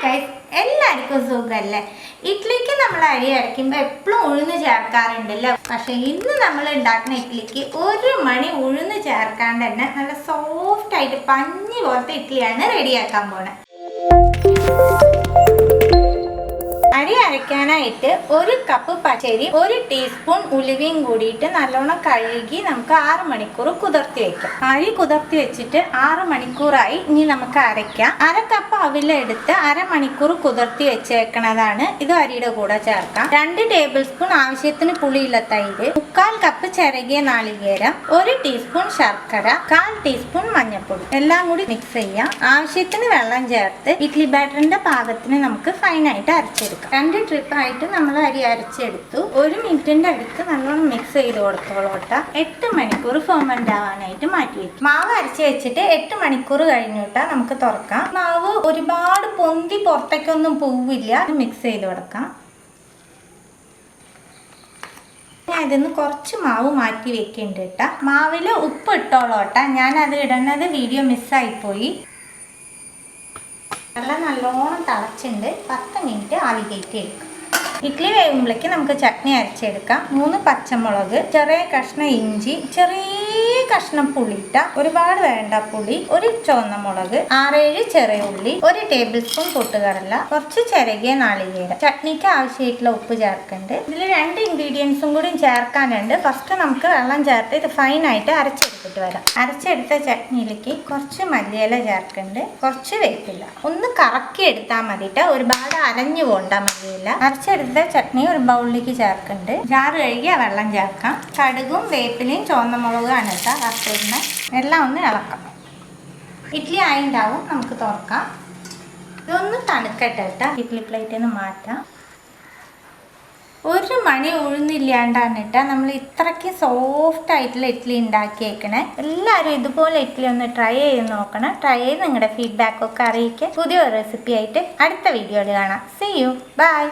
Guys, എല്ലാവർക്കും സുഖമല്ലേ? ഇഡ്ലിക്ക് നമ്മൾ അരി അരയ്ക്കുമ്പോൾ എപ്പോഴും ഉഴുന്ന് ചേർക്കാറുണ്ടല്ലോ. പക്ഷെ ഇന്ന് നമ്മൾ ഉണ്ടാക്കുന്ന ഇഡ്ലിക്ക് 1 മണി ഉഴുന്ന് ചേർക്കാണ്ട് തന്നെ നല്ല സോഫ്റ്റ് ആയിട്ട് പഞ്ഞി പോലത്തെ ഇഡ്ലിയാണ് റെഡിയാക്കാൻ പോണത്. അരി അരയ്ക്കാനായിട്ട് 1 കപ്പ് പച്ചരി 1 ടീസ്പൂൺ ഉലുവയും കൂടിയിട്ട് നല്ലോണം കഴുകി നമുക്ക് 6 മണിക്കൂർ കുതിർത്തി വെക്കാം. അരി കുതിർത്തി വെച്ചിട്ട് 6 മണിക്കൂറായി. ഇനി നമുക്ക് അരയ്ക്കാം. 1/2 കപ്പ് അവിലെടുത്ത് 1/2 മണിക്കൂർ കുതിർത്തി വെച്ചേക്കണതാണ്. ഇത് അരിയുടെ കൂടെ ചേർക്കാം. 2 ടേബിൾ സ്പൂൺ ആവശ്യത്തിന് പുളിയുള്ള തൈര്, 1/4 കപ്പ് ചിരകിയ നാളികേരം, 1 ടീസ്പൂൺ ശർക്കര, 1/4 ടീസ്പൂൺ മഞ്ഞൾപ്പൊടി എല്ലാം കൂടി മിക്സ് ചെയ്യാം. ആവശ്യത്തിന് വെള്ളം ചേർത്ത് ഇഡ്ലി ബാറ്ററിന്റെ പാകത്തിന് നമുക്ക് ഫൈനായിട്ട് അരച്ചെടുക്കാം. 2 ട്രിപ്പായിട്ട് നമ്മൾ അരി അരച്ചെടുത്തു. 1 മിനിറ്റിന്റെ അടുത്ത് നല്ലോണം മിക്സ് ചെയ്ത് കൊടുത്തോളോട്ട. 8 മണിക്കൂർ ഫെർമെന്റ് ആവാനായിട്ട് മാറ്റി വെക്കും. മാവ് അരച്ച് വെച്ചിട്ട് 8 മണിക്കൂർ കഴിഞ്ഞിട്ടാ നമുക്ക് തുറക്കാം. മാവ് ഒരുപാട് പൊന്തി പുറത്തേക്കൊന്നും പോവില്ല. മിക്സ് ചെയ്ത് കൊടുക്കാം. ഞാൻ ഇതിന്ന് കുറച്ച് മാവ് മാറ്റി വെക്കുന്നുണ്ട് കേട്ടോ. മാവിൽ ഉപ്പ് ഇട്ടോളോട്ട. ഞാൻ അത് ഇടുന്നത് വീഡിയോ മിസ്സായിപ്പോയി. വെള്ളം നല്ലോണം തിളച്ചിട്ടുണ്ട്. 10 മിനിറ്റ് ആവി കയറ്റി എടുക്കാം. ഇഡ്ഡലി വേകുമ്പോഴേക്ക് നമുക്ക് ചട്നി അരച്ചെടുക്കാം. 3 പച്ചമുളക്, ചെറിയ കഷ്ണം ഇഞ്ചി, ചെറിയ കഷ്ണം പുളിയിട്ട, ഒരുപാട് വേണ്ട പുളി, 1 ചുവന്ന മുളക്, 6-7 ചെറിയ ഉള്ളി, 1 ടേബിൾ സ്പൂൺ പൊട്ടുകടല, കുറച്ച് ചിരകിയ നാളികേരം. ചട്നിക്ക് ആവശ്യമായിട്ടുള്ള ഉപ്പ് ചേർക്കുന്നുണ്ട്. ഇതിൽ 2 ഇൻഗ്രീഡിയൻസും കൂടി ചേർക്കാനുണ്ട്. ഫസ്റ്റ് നമുക്ക് വെള്ളം ചേർത്ത് ഇത് ഫൈനായിട്ട് അരച്ചെടുത്തിട്ട് വരാം. അരച്ചെടുത്ത ചട്നിയിലേക്ക് കുറച്ച് മല്ലിയില ചേർക്കുന്നുണ്ട്, കുറച്ച് വേപ്പില. ഒന്ന് കറക്കി എടുത്താൽ മതിട്ട്, ഒരുപാട് അരഞ്ഞു പോണ്ട മല്ലിയില. അരച്ചെടുത്ത ചട്നി ഒരു ബൗളിലേക്ക് ചേർക്കുന്നുണ്ട്. ജാറ് കഴുകി ആ വെള്ളം ചേർക്കാം. കടുകും വേപ്പിലയും ചുവന്ന മുളകാണ് കേട്ടോ വറുത്തിരുന്നത്. എല്ലാം ഒന്ന് ഇളക്കാം. ഇഡ്ഡലി ആയിണ്ടാവും. നമുക്ക് തുറക്കാം. ഇതൊന്ന് തണുക്കട്ടെ കേട്ടോ. ഇഡ്ഡലി പ്ലേറ്റിൽ നിന്ന് മാറ്റാം. 1 മണി ഉഴുന്നില്ലാണ്ടാണ് കേട്ടോ നമ്മൾ ഇത്രയ്ക്ക് സോഫ്റ്റ് ആയിട്ടുള്ള ഇഡ്ഡലി ഉണ്ടാക്കിയേക്കണേ. എല്ലാവരും ഇതുപോലെ ഇഡ്ഡലി ഒന്ന് ട്രൈ ചെയ്ത് നോക്കണം. ട്രൈ ചെയ്ത് നിങ്ങളുടെ ഫീഡ്ബാക്ക് ഒക്കെ അറിയിക്കുക. പുതിയൊരു റെസിപ്പി ആയിട്ട് അടുത്ത വീഡിയോയിൽ കാണാം. See you. Bye.